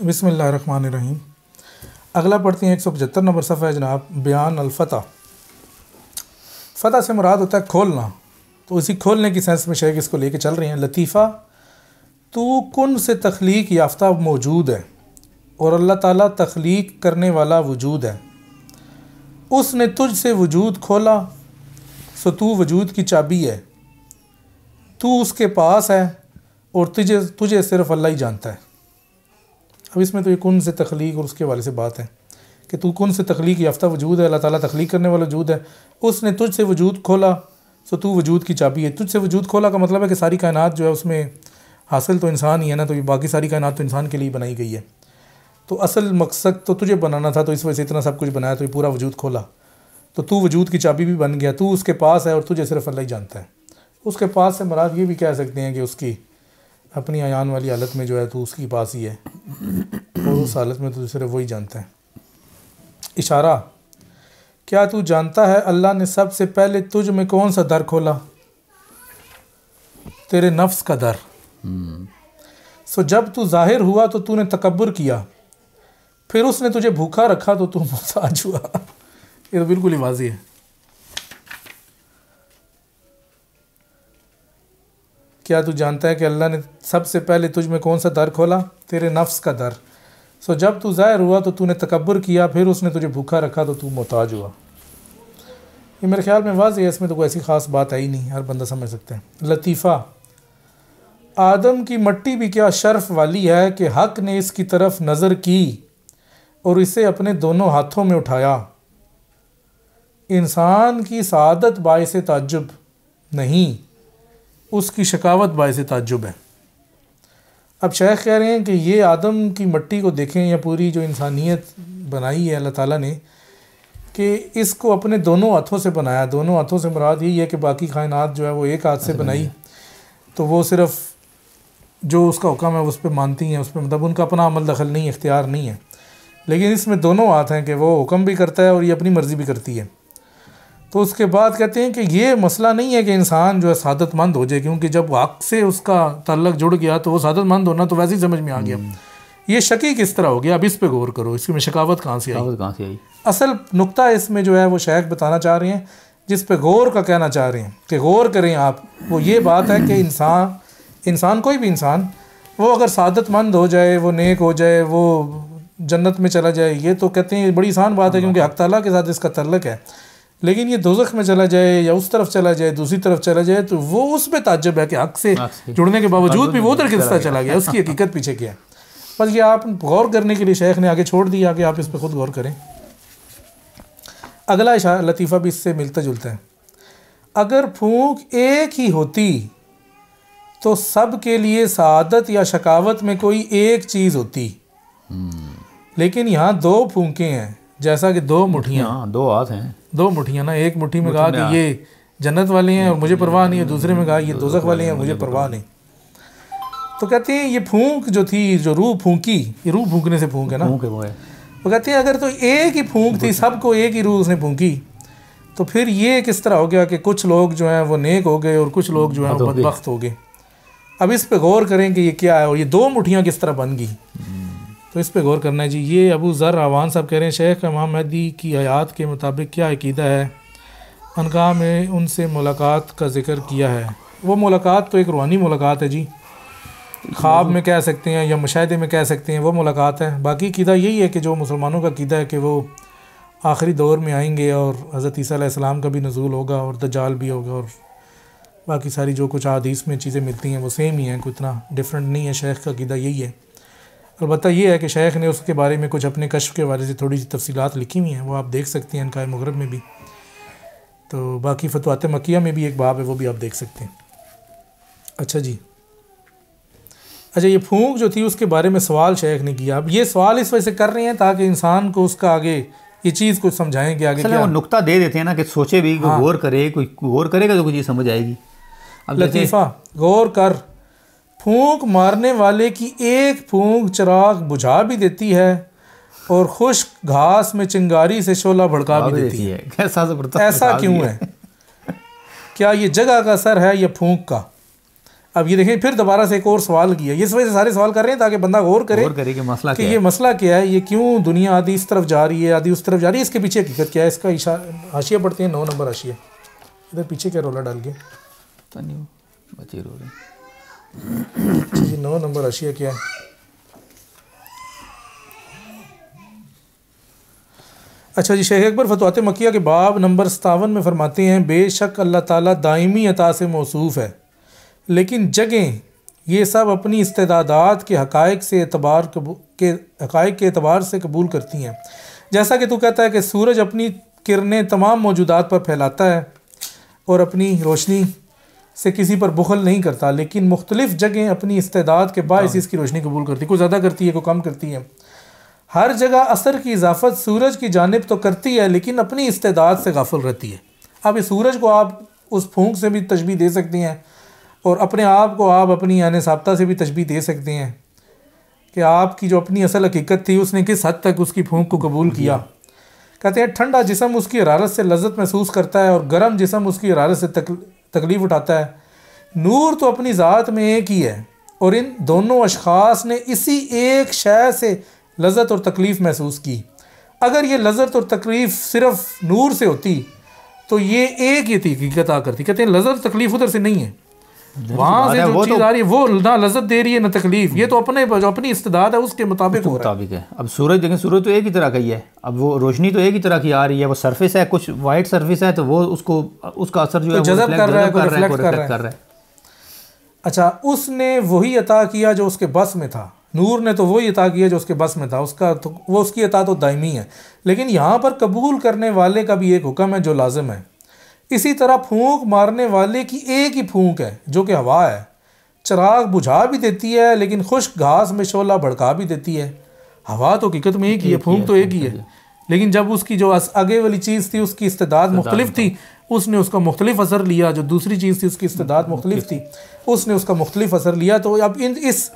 बिस्मिल्लाहिर्रहमानिर्रहीम। अगला पढ़ते हैं 175 नंबर सफ़ा है जनाब, बयान अल-फ़तह। फ़तह से मुराद होता है खोलना, तो इसी खोलने की सेंस में शेख इसको लेके चल रहे हैं। लतीफ़ा, तू कुन से तख्लीक याफ्ता मौजूद है और अल्लाह ताला तख्लीक करने वाला वजूद है। उसने तुझ से वजूद खोला, सो तू वजूद की चाबी है। तू उसके पास है और तुझे सिर्फ़ अल्लाह ही जानता है। अब इसमें तो ये कुन से तख्लीक और उसके वाले से बात है कि तू कुन से तख्लीक याफ्ता वजूद है, अल्लाह ताला तख्लीक करने वाला वजूद है। उसने तुझ से वजूद खोला, सो तू वजूद की चाबी है। तुझ से वजूद खोला का मतलब है कि सारी कायनात जो है उसमें हासिल तो इंसान ही है ना, तो ये बाकी सारी कायनात तो इंसान के लिए बनाई गई है। तो असल मकसद तो तुझे बनाना था, तो इस वजह से इतना सब कुछ बनाया, तो ये पूरा वजूद खोला, तो तू वजूद की चाबी भी बन गया। तू उसके पास है और तुझे सिर्फ अल्लाह ही जानता है। उसके पास से मुराद ये भी कह सकते हैं कि उसकी अपनी आयान वाली हालत में जो है तू उसके पास ही है और उस हालत में तो सिर्फ वही जानता है। इशारा, क्या तू जानता है अल्लाह ने सबसे पहले तुझ में कौन सा दर खोला? तेरे नफ्स का दर। सो जब तू जाहिर हुआ तो तूने तकब्बुर किया, फिर उसने तुझे भूखा रखा तो तू मोहताज हुआ। ये तो बिल्कुल ही वाज़ी है। क्या तू जानता है कि अल्लाह ने सबसे पहले तुझ में कौन सा दर खोला? तेरे नफ्स का दर। सो जब तू ज़ाहिर हुआ तो तूने तकब्बुर किया, फिर उसने तुझे भूखा रखा तो तू मोहताज हुआ। ये मेरे ख्याल में वाज़ी है, इसमें तो कोई ऐसी ख़ास बात है ही नहीं, हर बंदा समझ सकता है। लतीफ़ा, आदम की मट्टी भी क्या शर्फ वाली है कि हक़ ने इसकी तरफ नज़र की और इसे अपने दोनों हाथों में उठाया। इंसान की सआदत बाइस ताज्जुब नहीं, उसकी शकावत बाइस ताज्जुब है। अब शेख कह रहे हैं कि ये आदम की मट्टी को देखें या पूरी जो इंसानियत बनाई है अल्लाह ताला ने, कि इसको अपने दोनों हाथों से बनाया। दोनों हाथों से मुराद यही है कि बाकी कायनात जो है वो एक हाथ से बनाई, तो वो सिर्फ़ जो उसका हुक्म है उस पर मानती हैं, उस पर मतलब उनका अपना अमल दखल नहीं, इख्तियार नहीं है। लेकिन इसमें दोनों हाथ हैं कि वो हुक्म भी करता है और ये अपनी मर्ज़ी भी करती है। तो उसके बाद कहते हैं कि ये मसला नहीं है कि इंसान जो है सादतमंद हो जाए, क्योंकि जब हक़ से उसका ताल्लुक़ जुड़ गया तो वो सादतमंद होना तो वैसे ही समझ में आ गया। ये शकी किस तरह हो गया? अब इस पे गौर करो, इसमें शकावत कहाँ से आई? असल नुक्ता इसमें जो है वो शेख बताना चाह रहे हैं, जिस पे गौर का कहना चाह रहे हैं कि गौर करें आप। वो ये बात है कि इंसान कोई भी इंसान वो अगर सादतमंद हो जाए, वो नेक हो जाए, वो जन्नत में चला जाए, ये तो कहते हैं बड़ी आसान बात है, क्योंकि हक़ ताला के साथ इसका तल्लुक़ है। लेकिन ये दोज़ख में चला जाए या उस तरफ चला जाए, दूसरी तरफ चला जाए, तो वो उस पर ताज्जुब है कि हक़ से जुड़ने के बावजूद भी वो उधर किस तरह चला गया, उसकी हकीकत पीछे क्या है। बस ये आप गौर करने के लिए शेख ने आगे छोड़ दिया कि आप इस पर ख़ुद गौर करें। अगला लतीफ़ा भी इससे मिलता जुलता है। अगर फूंक एक ही होती तो सब के लिए सआदत या शकावत में कोई एक चीज़ होती, लेकिन यहाँ दो फूंकें हैं, जैसा कि दो मुठियाँ, दो हाथ हैं, दो मुठियाँ ना। एक मुट्ठी में कहा कि ये जन्नत वाले हैं और मुझे परवाह नहीं है, दूसरे में कहा ये दोज़ख वाले हैं, मुझे परवाह नहीं। तो कहते हैं ये फूंक जो थी, जो रूह फूंकी, ये रूह फूंकने से फूंक है ना, वो कहते हैं अगर तो एक ही फूंक थी, सबको एक ही रूह उसने फूंकी, तो फिर ये किस तरह हो गया कि कुछ लोग जो हैं वो नेक हो गए और कुछ लोग जो हैं वो बदबख्त हो गए। अब इस पे गौर करें कि ये क्या है और ये दो मुठियाँ किस तरह बन गई, तो इस पे गौर करना है जी। ये अबू ज़र आवान साहब कह रहे हैं, शेख इमाम महदी की हयात के मुताबिक क्या अकीदा है? अनका में उनसे मुलाकात का ज़िक्र किया है। वो मुलाकात तो एक रूहानी मुलाकात है जी, ख्वाब में कह सकते हैं या मुशाहिदे में कह सकते हैं, वो मुलाकात है। बाकी अकीदा यही है कि जो मुसलमानों का अकीदा है कि वो आखिरी दौर में आएंगे और हज़रत ईसा अलैहिस्सलाम का भी नज़ूल होगा और दज्जाल भी होगा, और बाकी सारी जो कुछ हदीस में चीज़ें मिलती हैं वो सेम ही हैं, कोई इतना डिफरेंट नहीं है। शेख का अकीदा यही है। अलबत्ता ये है कि शेख ने उसके बारे में कुछ अपने कश्फ के बारे से थोड़ी सी तफसीलात लिखी हुई हैं, वो आप देख सकते हैं इनका मुग़रब में भी। तो बाकी फतवात मक्किया में भी एक बाब है, वो भी आप देख सकते हैं। अच्छा जी, अच्छा ये फूंक जो थी उसके बारे में सवाल शेख ने किया। अब ये सवाल इस वजह से कर रहे हैं ताकि इंसान को उसका आगे ये चीज़ कुछ समझाएं कि आगे क्या। वो नुक्ता दे देते हैं ना कि सोचे भी, हाँ। गौर करे, कोई गौर करेगा तो कुछ चीज़ समझ आएगी। अब लतीफ़ा, गौर कर, फूंक मारने वाले की एक फूंक चिराग बुझा भी देती है और खुश्क घास में चिंगारी से शोला भड़का भी देती है। ऐसा क्यों है? क्या ये जगह का असर है या फूंक का? अब ये देखें फिर दोबारा से एक और सवाल किया, इस वजह से सारे सवाल कर रहे हैं ताकि बंदा गौर करे कि मसला कि ये मसला क्या है, ये क्यों दुनिया आधी इस तरफ जा रही है आधी उस तरफ जा रही है, इसके पीछे हकीकत क्या है। इसका हाशिया पढ़ते हैं, 9 नंबर हाशिया। इधर पीछे क्या रोला डाल के बच्चे रो रहे जी, 9 नंबर हाशिया क्या है। अच्छा जी, शेख अकबर फतवात मक्किया के बाब नंबर 57 में फरमाते हैं, बेशक अल्लाह ताला दायमी अता से मौसूफ है, लेकिन जगह ये सब अपनी इस्तेदादात के हक़ाइक़ के एतबार से कबूल करती हैं। जैसा कि तू कहता है कि सूरज अपनी किरणें तमाम मौजूदात पर फैलाता है और अपनी रोशनी से किसी पर बुखल नहीं करता, लेकिन मुख्तलिफ़ जगह अपनी इस्तेदाद के बायस इसकी रोशनी कबूल करती है, कोई ज़्यादा करती है कोई कम करती है। हर जगह असर की इजाफत सूरज की जानिब तो करती है, लेकिन अपनी इस्तेदाद से गाफिल रहती है। अब इस सूरज को आप उस फूंक से भी तशबीह दे सकती हैं और अपने आप को आप अपनी यानी साब्ता से भी तशबीह दे सकते हैं कि आपकी जो अपनी असल हकीकत थी उसने किस हद तक उसकी फूंक को कबूल किया। कहते हैं ठंडा जिस्म उसकी हरारत से लज्जत महसूस करता है और गर्म जिस्म उसकी हरारत से तकलीफ़ उठाता है। नूर तो अपनी ज़ात में एक ही है और इन दोनों अशख़ास ने इसी एक शय से लज्जत और तकलीफ़ महसूस की। अगर ये लज्जत और तकलीफ़ सिर्फ नूर से होती तो ये एक ही थी हकीकत आ करती। कहते हैं लज्जत तकलीफ़ उधर से नहीं है, वहाँ से जो चीज़ आ रही है वो ना लज्जत दे रही है ना तकलीफ़, ये तो अपने जो अपनी इस्तेदाद है उसके मुताबिक है। अब सूरज देखें, सूरज तो एक ही तरह का ही है, अब वो रोशनी तो एक ही तरह की आ रही है, वो सरफेस है, कुछ वाइट सरफेस है तो वो उसको उसका असर जो है जज़ब कर रहा है, रिफ्लेक्ट कर रहा है। अच्छा, उसने वही अता किया जो उसके बस में था। नूर ने तो वही अता किया जो उसके बस में था, उसका तो वो उसकी अता तो दायमी है, लेकिन यहाँ पर कबूल करने वाले का भी एक हुक्म है जो लाजिम है। इसी तरह फूंक मारने वाले की एक ही फूंक है जो कि हवा है, चिराग बुझा भी देती है लेकिन खुश्क घास में शोला भड़का भी देती है। हवा तो हकीकत में एक ही है, फूंक तो एक ही है, लेकिन जब उसकी जो आगे वाली चीज़ थी उसकी इस्तेदाद मुख्तलिफ थी, उसने उसका मुख्तलिफ असर लिया। जो दूसरी चीज़ थी उसकी इस्तेदाद मुख्तलिफ थी, उसने उसका मुख्तलिफ असर लिया। तो अब इस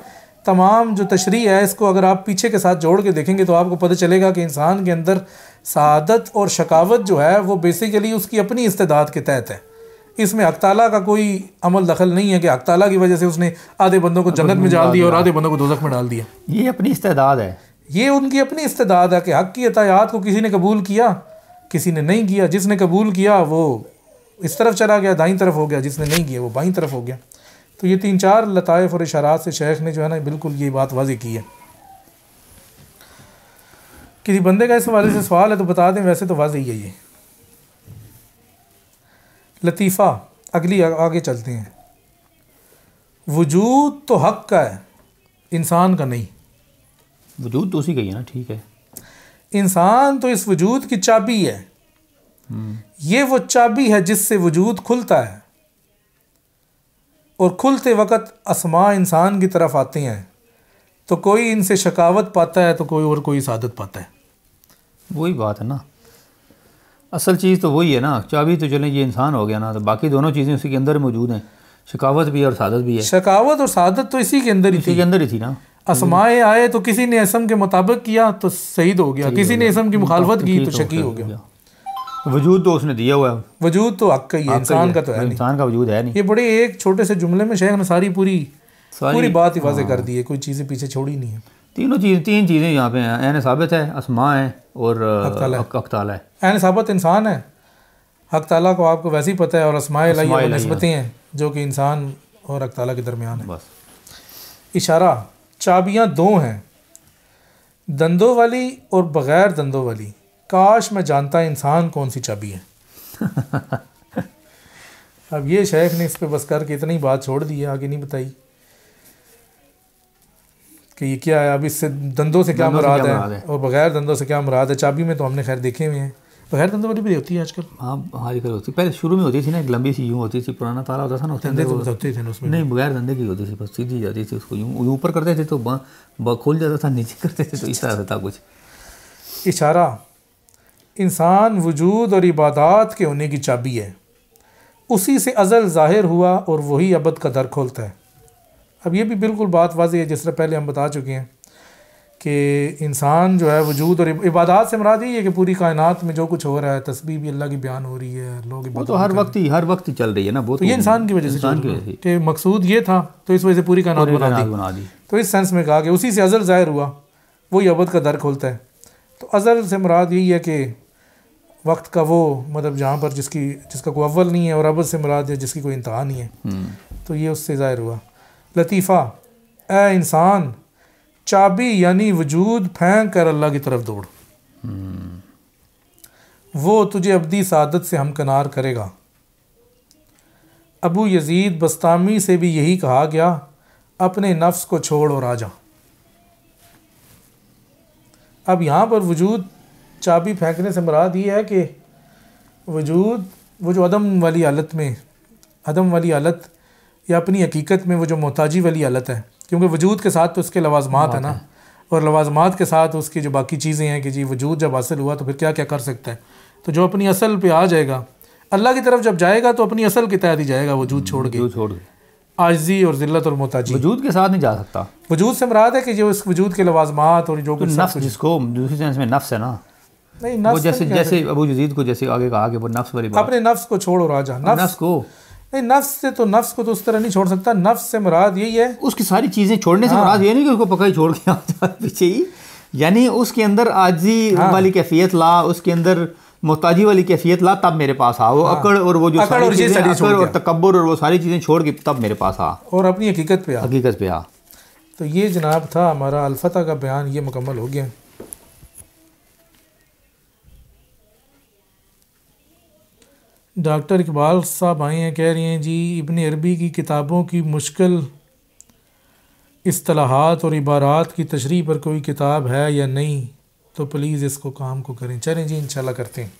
तमाम जो तशरीह है इसको अगर आप पीछे के साथ जोड़ के देखेंगे तो आपको पता चलेगा कि इंसान के अंदर सादत और शकावत जो है वो बेसिकली उसकी अपनी इस्तेदाद के तहत है। इसमें हक़ ताला का कोई अमल दखल नहीं है कि हक़ ताला की वजह से उसने आधे बंदों को जन्नत में डाल दिया और आधे बंदों को दोज़ख में डाल दिया। ये अपनी इस्तेदाद है, ये उनकी अपनी इस्तेदाद है कि हक़ की अतायात को किसी ने कबूल किया, किसी ने नहीं किया। जिसने कबूल किया वो इस तरफ चला गया, दाईं तरफ हो गया, जिसने नहीं किया वो बाईं तरफ हो गया। तो ये 3-4 लताइफ और इशारात से शेख ने जो है ना बिल्कुल ये बात वाज़ेह की है। किसी बंदे का इस हवाले से सवाल है तो बता दें, वैसे तो वाज़ेह ही है ये। लतीफ़ा अगली आगे चलते हैं। वजूद तो हक़ का है, इंसान का नहीं। वजूद तो उसी का ही है ना, ठीक है। इंसान तो इस वजूद की चाबी है, ये वो चाबी है जिससे वजूद खुलता है और खुलते वक़्त अस्मा इंसान की तरफ आते हैं तो कोई इनसे शकावत पाता है तो कोई और कोई सादत पाता है। वही बात है ना, असल चीज़ तो वही है ना। चाबी तो चलें ये इंसान हो गया ना, तो बाकी दोनों चीज़ें उसी के अंदर मौजूद हैं, शकावत भी और सादत भी है। शकावत और सादत तो इसी के अंदर ही थी ना। अस्माए आए तो किसी ने इसम के मुताबिक किया तो शहीद हो गया, किसी ने इसम की मुखालफत की तो शकी हो गया। वजूद तो उसने दिया हुआ है, वजूद तो हक़ का ही है, इंसान का तो है नहीं, इंसान का वजूद है नहीं। ये बड़े एक छोटे से जुमले में शेख ने सारी पूरी बात ही वाज़ेह कर दी है, कोई चीज़ें पीछे छोड़ी नहीं है। तीन चीज़ें यहाँ पे हैं, ऐन साबित है, अस्मा है और हक़ ताला है। ऐन साबित इंसान है, हक़ ताला को आपको वैसे ही पता है, और अस्माए इलाही निस्बतें हैं जो कि इंसान और हक़ ताला के दरमियान है। बस इशारा, चाबियाँ 2 हैं, दंदों वाली और बग़ैर दंदों वाली। काश मैं जानता इंसान कौन सी चाबी है। अब ये शेख ने इस पे बस करके इतनी बात छोड़ दी है, आगे नहीं बताई कि ये क्या है। अब इससे दंदों से क्या मुराद है और बग़ैर दंदों से क्या मुराद है। चाबी में तो हमने खैर देखे हुए हैं, बग़ैर दंदों वाली भी होती है आजकल। हाँ आजकल होती, पहले शुरू में होती थी ना, एक लंबी सी यूँ होती थी, पुराना ताला होता था ना, धंधे तो होते थे उसमें। नहीं, बगैर धंधे की होती थी, बस सीधी जाती थी, उसको यूँ ऊपर करते थे तो खुल जाता था, नीचे करते थे तो इस तरह से था कुछ। इशारा, इंसान वजूद और इबादात के होने की चाबी है, उसी से अज़ल ज़ाहिर हुआ और वही अबद का दर खोलता है। अब ये भी बिल्कुल बात वाज़ेह है, जिस तरह पहले हम बता चुके हैं कि इंसान जो है वजूद और इबादत से मुराद यही है कि पूरी कायनात में जो कुछ हो रहा है, तस्बीह भी अल्लाह की बयान हो रही है, लोग वो तो हर वक्त ही चल रही है ना। वो तो ये इंसान की वजह से कि मकसूद ये था, तो इस वजह से पूरी कायनात बना दी। तो इस सेंस में कहा कि उसी से अज़ल ज़ाहिर हुआ, वही अबद का दर खोलता है। तो अज़ल से मुराद यही है कि वक्त का वो मतलब जहाँ पर जिसका कोई अव्वल नहीं है, और अबद से मुराद है जिसकी कोई इंतहा नहीं है। तो ये उससे ज़ाहिर हुआ। लतीफ़ा, ए इंसान, चाबी यानी वजूद फेंक कर अल्लाह की तरफ दौड़, वो तुझे अब्दी सादत से हमकनार करेगा। अबू यजीद बस्तामी से भी यही कहा गया, अपने नफ्स को छोड़ और आ जा। अब यहाँ पर वजूद चाबी फेंकने से मुराद ये है कि वजूद वो जो अदम वाली हालत में, अदम वाली हालत या अपनी हकीकत में वो जो मोहताजी वाली हालत है, क्योंकि वजूद के साथ तो उसके लवाजमात है ना, और लवाजमात के साथ उसकी जो बाकी चीज़ें हैं कि जी वजूद जब हासिल हुआ तो फिर क्या क्या कर सकता है। तो जो अपनी असल पे आ जाएगा, अल्लाह की तरफ जब जाएगा तो अपनी असल के तहत ही जाएगा, वजूद छोड़ के आजी और ज़िल्लत और मोहताजी। वजूद के साथ नहीं जा सकता। वजूद से मुराद है कि जो इस वजूद के लवाजमात और जो तो नफ्स, जिसको दूसरी सेंस में नफ्स है ना, नहीं नफ्स वो जैसे अबू यजीद को जैसे आगे कहा कि वो नफ्स वाली बात, अपने नफ्स को छोड़ और आ जा। नफ्स को नहीं, नफ्स को तो उस तरह नहीं छोड़ सकता। नफ्स से मुराद यही है, उसकी सारी चीज़ें छोड़ने से मुराद ये नहीं कि उसको पक्का ही छोड़ के आ जा पीछे ही, यानी उसके अंदर आजी वाली कैफियत ला, उसके अंदर मोहताजी वाली कैफियत ला, तब मेरे पास आ। वो अकड़ और वो जो सारी चीज़ें, अकड़ और तकब्बुर और वो सारी चीज़ें छोड़ के तब मेरे पास आ और अपनी हकीकत पे आ। तो ये जनाब था हमारा अल-फतह का बयान, ये मुकम्मल हो गया। डॉक्टर इकबाल साहब आए हैं, कह रही हैं जी इब्न अरबी की किताबों की मुश्किल इस्तिलाहात और इबारात की तशरीह पर कोई किताब है या नहीं, तो प्लीज़ इसको काम को करें। चलें जी, इंशाल्लाह करते हैं।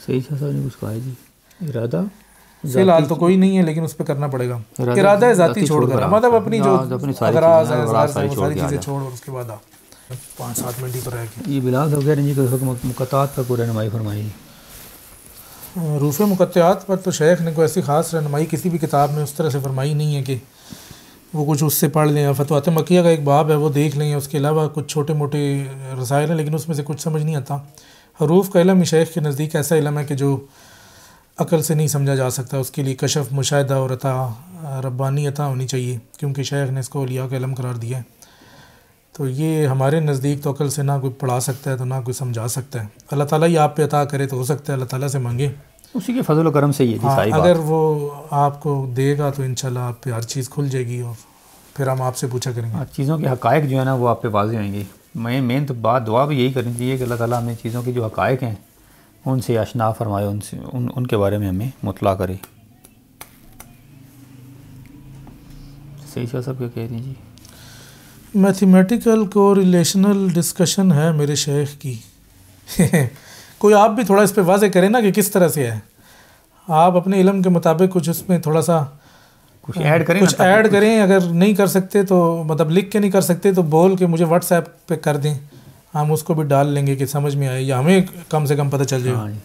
सही ने कुछ कहा है जी, इरादा फिलहाल तो कोई नहीं है, लेकिन उस पर करना पड़ेगा। इरादा है ज़ाती छोड़कर, मतलब अपनी जो अगराज़ है सारी चीज़ें छोड़, और उसके बाद 5-7 मिनट ही तो रह गए। ये बिलाल साहब कह रहे हैं कि मुक़त्तात पर कोई रहनुमाई फरमाई। रूफ़ मुक़त्तात पर तो शेख ने कोई ऐसी ख़ास रहनुमाई किसी भी किताब में उस तरह से फरमाई नहीं है कि वो कुछ उससे पढ़ लें। फतवात मक्किया का एक बाब है, वो देख लें। उसके अलावा कुछ छोटे मोटे रसायल हैं, लेकिन उसमें से कुछ समझ नहीं आता। हरूफ का इल्म शेख के नज़दीक ऐसा इल्म है कि जो अकल से नहीं समझा जा सकता। उसके लिए कशफ, मुशाहिदा और अता, रब्बानी अता होनी चाहिए, क्योंकि शेख ने इसको औलिया का इल्म करार दिया है। तो ये हमारे नज़दीक तो अकल से ना कोई पढ़ा सकता है, तो ना कोई समझा सकता है। अल्लाह ताला ही आप पे अता करे तो हो सकता है, अल्लाह ताला से मांगे, उसी के फजल करम से। ये अगर वो आपको देगा तो इंशाल्लाह आप पे हर चीज़ खुल जाएगी, और फिर हम आपसे पूछा करेंगे। चीज़ों के हक़ाइक़ जो है ना वो आप पे वाज़ेह होंगे। मेन तो बात दुआ भी यही करनी चाहिए कि अल्लाह ताला हमें चीज़ों के जो हक़ाइक़ हैं उनसे आशना फरमाए, उनके बारे में हमें मुतला करे। सही सब क्या कह रही जी। मैथमेटिकल को रिलेशनल डिस्कशन है मेरे शेख की कोई आप भी थोड़ा इस पे वाज़े करें ना कि किस तरह से है। आप अपने इल्म के मुताबिक कुछ उसमें थोड़ा सा कुछ ऐड करें। अगर नहीं कर सकते तो मतलब लिख के नहीं कर सकते तो बोल के मुझे व्हाट्सएप पे कर दें, हम उसको भी डाल लेंगे कि समझ में आए, या हमें कम से कम पता चल जाए।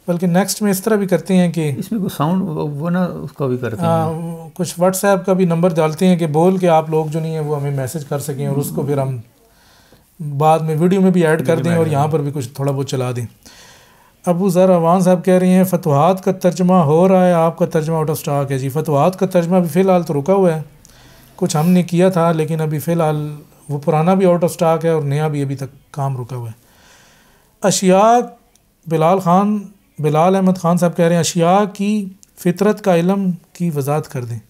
बल्कि नेक्स्ट में इस तरह भी करते हैं कि इसमें कुछ साउंड वो ना उसका भी करते हैं, कुछ व्हाट्सएप का भी नंबर डालते हैं कि बोल के आप लोग जो नहीं है वो हमें मैसेज कर सकें, और उसको फिर हम बाद में वीडियो में भी ऐड कर दें और यहाँ पर भी कुछ थोड़ा बहुत चला दें। अबू ज़र अवान साहब कह रहे हैं फतवाहात का तर्जमा हो रहा है, आपका तर्जमा आउट ऑफ स्टॉक है जी। फतवाहात का तर्जमा भी फ़िलहाल तो रुका हुआ है, कुछ हमने किया था लेकिन अभी फ़िलहाल वो पुराना भी आउट ऑफ स्टॉक है और नया भी अभी तक काम रुका हुआ है। अशिया बिलाल अहमद ख़ान साहब कह रहे हैं अशिया की फ़ितरत का इल्म की वजाहत कर दें।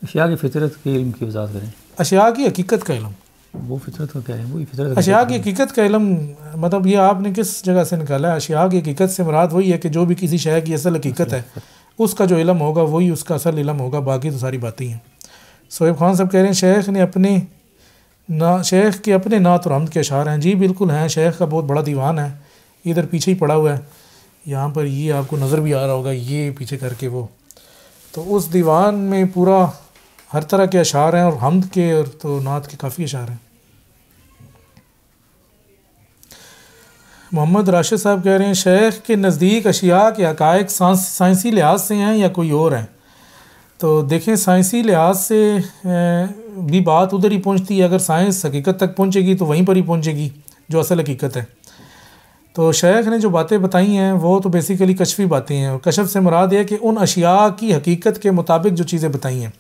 अशिया की फ़ितरत के इल्म की वजाहत करें। अशिया की हकीकत का इल्म, वो फितरत का क्या है? वही फितरत। अशिया की हकीकत का इल्म मतलब ये आपने किस जगह से निकाला है? अशिया की हकीकत से मुराद वही है कि जो भी किसी शय की असल हकीकत है उसका जो इल्म होगा वही उसका असल इल्म होगा, बाकी तो सारी बातें हैं। सोहेब खान साहब कह रहे हैं शेख के अपने नात और हमद के अशार हैं। जी बिल्कुल हैं, शेख का बहुत बड़ा दीवान है, इधर पीछे ही पड़ा हुआ है, यहाँ पर ये आपको नज़र भी आ रहा होगा, ये पीछे करके वो, तो उस दीवान में पूरा हर तरह के अशार हैं और हमद के और तो नात के काफ़ी अशार हैं। मोहम्मद राशिद साहब कह रहे हैं शेख के नज़दीक अशिया के हक़ाइक़ साइंसी लिहाज से हैं या कोई और हैं? तो देखें साइंसी लिहाज से भी बात उधर ही पहुंचती है। अगर साइंस हकीकत तक पहुंचेगी तो वहीं पर ही पहुंचेगी जो असल हकीकत है। तो शेख ने जो बातें बताई हैं वो तो बेसिकली कशफी बातें हैं, और कशफ से मुराद है कि उन अशिया की हकीकत के मुताबिक जो चीज़ें बताई हैं।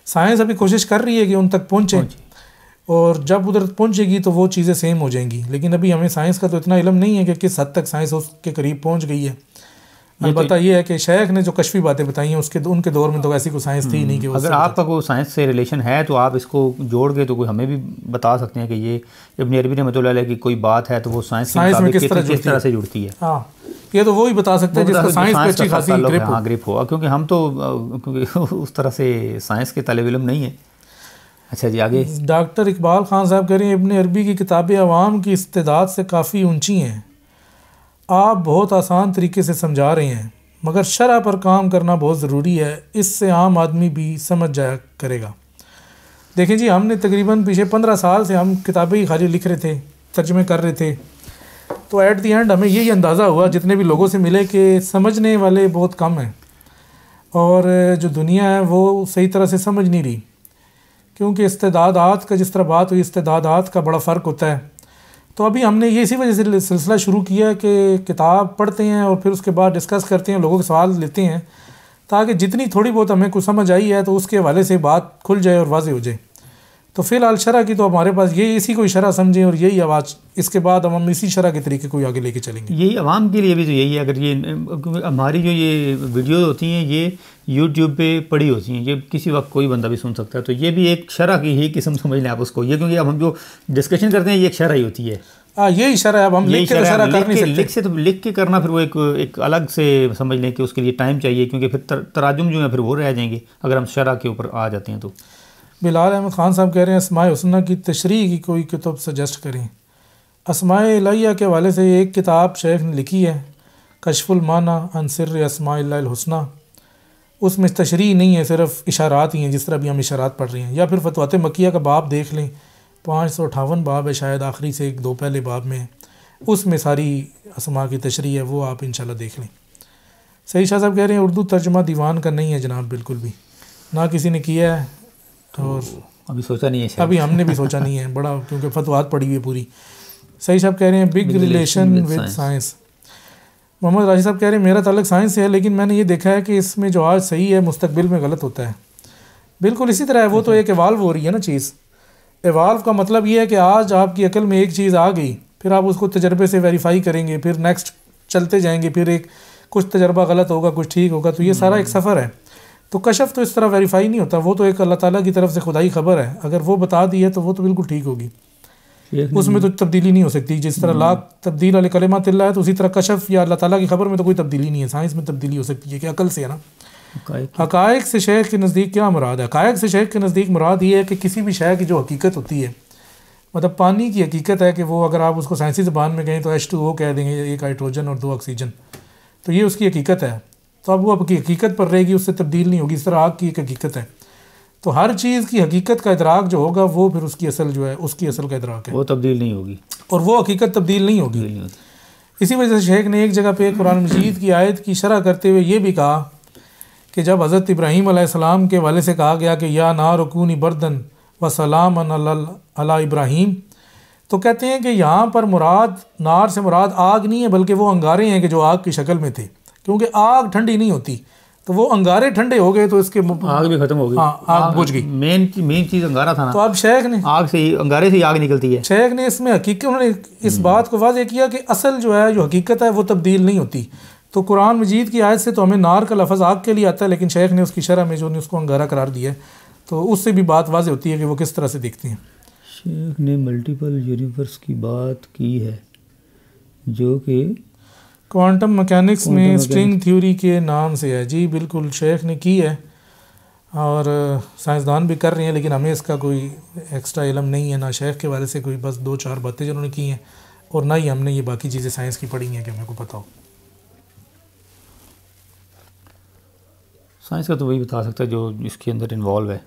साइंस अभी कोशिश कर रही है कि उन तक पहुँचे, और जब उधर पहुँचेगी तो वो चीज़ें सेम हो जाएंगी। लेकिन अभी हमें साइंस का तो इतना इल्म नहीं है कि किस हद तक साइंस उसके करीब पहुँच गई है। अलबत्ता ये है कि शेख ने जो कशफी बातें बताई हैं उसके उनके दौर में तो ऐसी कोई साइंस थी नहीं कि अगर आपका कोई साइंस से रिलेशन है तो आप इसको जोड़ के तो कोई हमें भी बता सकते हैं कि ये इब्न अरबी रहमतुल्लाह अलैह की कोई बात है तो वो साइंस में किस तरह से जुड़ती है। हाँ, ये तो वो ही बता सकते हैं जिसका साइंस पे अच्छी खासी ग्रिप हो, क्योंकि हम तो क्योंकि उस तरह से साइंस के तालिब इल्म नहीं है। अच्छा जी, आगे। डॉक्टर इकबाल खान साहब कह रहे हैं इब्न अरबी की किताबें अवाम की इस्तेदाद से काफ़ी ऊंची हैं। आप बहुत आसान तरीके से समझा रहे हैं, मगर शरह पर काम करना बहुत ज़रूरी है, इससे आम आदमी भी समझ जाया करेगा। देखें जी, हमने तकरीबन पीछे 15 साल से हम किताबें खाली लिख रहे थे, तर्जमे कर रहे थे, तो एट दी एंड हमें यही अंदाज़ा हुआ जितने भी लोगों से मिले कि समझने वाले बहुत कम हैं, और जो दुनिया है वो सही तरह से समझ नहीं रही। क्योंकि इस्तेदादात का जिस तरह बात हुई, इस्तेदादात का बड़ा फ़र्क होता है। तो अभी हमने ये इसी वजह से सिलसिला शुरू किया कि किताब पढ़ते हैं और फिर उसके बाद डिस्कस करते हैं, लोगों के सवाल लेते हैं, ताकि जितनी थोड़ी बहुत हमें कुछ समझ आई है तो उसके हवाले से बात खुल जाए और वाज़ेह हो जाए। तो फ़िलहाल शरह की तो हमारे पास ये इसी को इशारा समझें और यही आवाज़, इसके बाद हम इसी शरह के तरीके को आगे लेके चलेंगे। यही आवाम के लिए भी तो यही है। अगर ये हमारी जो ये वीडियो होती हैं ये यूट्यूब पे पड़ी होती हैं, ये किसी वक्त कोई बंदा भी सुन सकता है, तो ये भी एक शरह की ही किस्म समझ लें आप उसको। ये क्योंकि अब हम जो डिस्कशन करते हैं ये एक शरह ही होती है। यही शरह है। अब हम लिख के तो शरह कर नहीं सकते, लिख के करना फिर वो एक अलग से समझ लें कि उसके लिए टाइम चाहिए, क्योंकि फिर तराजुम जो है फिर वो रह जाएंगे अगर हम शरह के ऊपर आ जाते हैं। तो बिलाल अहमद ख़ान साहब कह रहे हैं अस्माए हुस्ना की तशरीह की कोई किताब सजेस्ट करें। अस्माए इलाहिया के हवाले से एक किताब शेख ने लिखी है, कशफुल माना अन सिर्र अस्माइल्लाहिल हुस्ना। उसमें तशरीह नहीं है, सिर्फ इशारात ही हैं, जिस तरह भी हम इशारात पढ़ रहे हैं। या फिर फतवात मक्किया का बाब देख लें, 558 बाब है शायद, आखिरी से 1-2 पहले बाब में, उसमें सारी अस्मा की तशरीह है, वो आप इंशाल्लाह देख लें। सही शाह साहब कह रहे हैं उर्दू तर्जुमा दीवान का नहीं है जनाब, बिल्कुल भी ना किसी ने किया है, और अभी सोचा नहीं है, अभी हमने भी सोचा नहीं है बड़ा, क्योंकि फतवात पड़ी हुई है पूरी। सही साहब कह रहे हैं big relation with science. Mohammad Rashid साहब कह रहे हैं मेरा ताल्लुक साइंस से है, लेकिन मैंने ये देखा है कि इसमें जो आज सही है मुस्तकबिल में गलत होता है। बिल्कुल इसी तरह है, वो तो एक इवाल्व हो रही है ना चीज़। इवाल्व का मतलब ये है कि आज आपकी अकल में एक चीज़ आ गई, फिर आप उसको तजर्बे से वेरीफाई करेंगे, फिर नेक्स्ट चलते जाएंगे, फिर एक कुछ तजर्बा गलत होगा, कुछ ठीक होगा, तो ये सारा एक सफ़र है। तो कशफ तो इस तरह वेरीफाई नहीं होता, वो तो एक अल्लाह ताला की तरफ से खुदाई खबर है। अगर वो बता दी है तो वो तो बिल्कुल ठीक होगी, उसमें तो तब्दीली नहीं हो सकती। जिस तरह ला तब्दील अल कलिमातिल्लाह है, तो उसी तरह कशफ या अल्लाह ताला की खबर में तो कोई तब्दीली नहीं है। साइंस में तब्दीली हो सकती है कि अकल से है ना। हकायक से शेख के नज़दीक क्या मुराद है? हकायक से शेख के नज़दीक मुराद ये है कि किसी भी शय की जो हकीकत होती है, मतलब पानी की हकीकत है कि वो अगर आप उसको साइंसी ज़बान में कहें तो H2O कह देंगे, एक हाइड्रोजन और 2 ऑक्सीजन, तो ये उसकी हकीकत है। तो अब वो आपकी हकीकत पर रहेगी, उससे तब्दील नहीं होगी। इस तरह आग की एक हकीकत है, तो हर चीज़ की हकीकत का इदराक जो होगा वो फिर उसकी असल जो है उसकी असल का इदराक है, वो तब्दील नहीं होगी और वो हकीकत तब्दील नहीं होगी। इसी वजह से शेख ने एक जगह पे कुरान मजीद की आयत की शरह करते हुए ये भी कहा कि जब हज़रत इब्राहीम अलैहिस्सलाम के वाले से कहा गया कि या नार कूनी बर्दन व सलाम अला इब्राहीम, तो कहते हैं कि यहाँ पर मुराद नार से मुराद आग नहीं है, बल्कि वो अंगारे हैं कि जो आग की शक्ल में थे, क्योंकि आग ठंडी नहीं होती, तो वो अंगारे ठंडे हो गए तो इसके आग भी खत्म हो गई। हाँ, आग बुझ गई। मेन चीज़ अंगारा था ना। तो अब शेख ने आग से ही, अंगारे से ही आग निकलती है। शेख ने इसमें हकीकत, उन्होंने इस बात को वाज़ेह किया कि असल जो है जो हकीकत है वो तब्दील नहीं होती। तो कुरान मजीद की आयत से तो हमें नार का लफ्ज़ आग के लिए आता है, लेकिन शेख ने उसकी शरह में जो ने उसको अंगारा करार दिया है, तो उससे भी बात वाज़ेह होती है कि वो किस तरह से देखती हैं। शेख ने मल्टीपल यूनिवर्स की बात की है, जो कि क्वांटम मैकेनिक्स में स्ट्रिंग थ्योरी के नाम से है। जी बिल्कुल, शेख ने की है और साइंसदान भी कर रहे हैं, लेकिन हमें इसका कोई एक्स्ट्रा इल्म नहीं है, ना शेख के बारे से कोई बस 2-4 बातें जिन्होंने की हैं, और ना ही हमने ये बाकी चीज़ें साइंस की पढ़ी हैं कि हमें को पता हो। साइंस का तो वही बता सकता है जो इसके अंदर इन्वॉल्व है।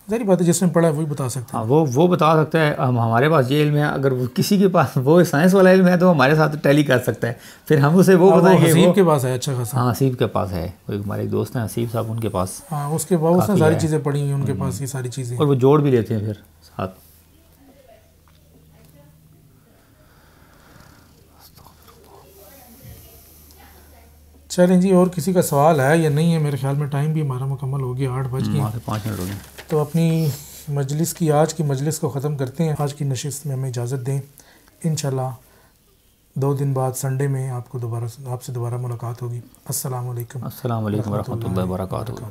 सारी बातें जिसने पढ़ा है वही बता सकते हैं। हाँ, वो बता सकता है। हम हमारे पास ये इल्म है, अगर वो किसी के पास वो साइंस वाला इल्म है तो हमारे साथ टैली कर सकता है, फिर हम उसे वो बताएंगे। हसीब के पास है अच्छा खासा। हाँ, हसीब के पास है, वो हमारे एक दोस्त हैं हसीब साहब, उनके पास। हाँ, उसके बाद उसने सारी चीज़ें पढ़ी हैं उनके पास, ये सारी चीज़ें, और वो जोड़ भी लेते हैं फिर साथ। चलें जी, और किसी का सवाल है या नहीं है? मेरे ख्याल में टाइम भी हमारा मुकम्मल हो गया, 8 बज गए, 5 मिनट हो गए। तो अपनी मजलिस की आज की मजलिस को ख़त्म करते हैं। आज की नशिस्त में हमें इजाज़त दें। इंशाल्लाह 2 दिन बाद संडे में आपसे दोबारा मुलाकात होगी। अस्सलाम वालेकुम वरहमतुल्लाहि वबरकातुहू।